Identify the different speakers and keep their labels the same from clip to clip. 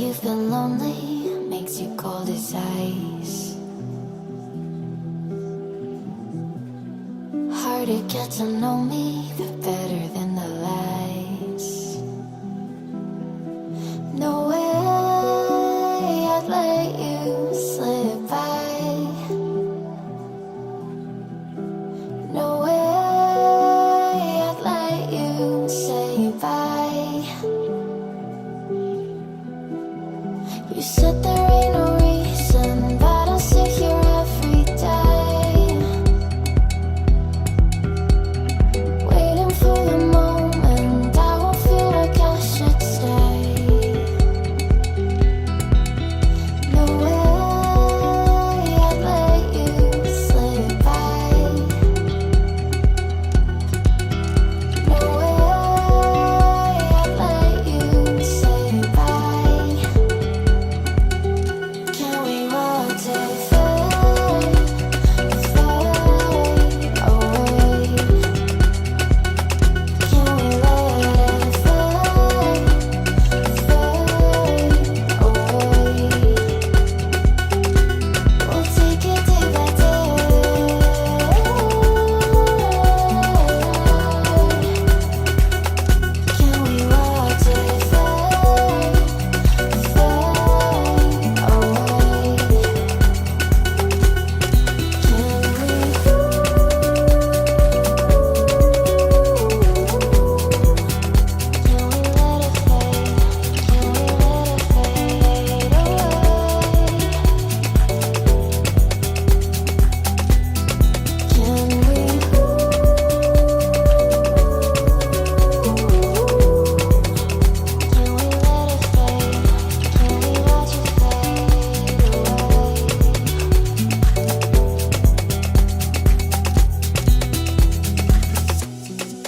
Speaker 1: you've been lonely, makes you cold as ice. Hard to get to know me, but better than the lies. No way I'd let you slip by. No way I'd let you say bye. You said there ain't no reason, but I'll sit here every day, waiting for the moment I won't feel like I should stay. No way I'd let you slip by. No way I'd let you say bye. Can we watch it fade, fade away? Can we let it fade, fade away? We'll take it day by day. Can we watch it fade, fade away?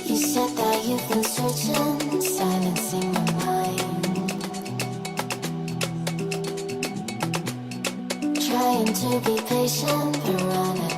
Speaker 1: You said that you've been searching, silencing my mind, trying to be patient but running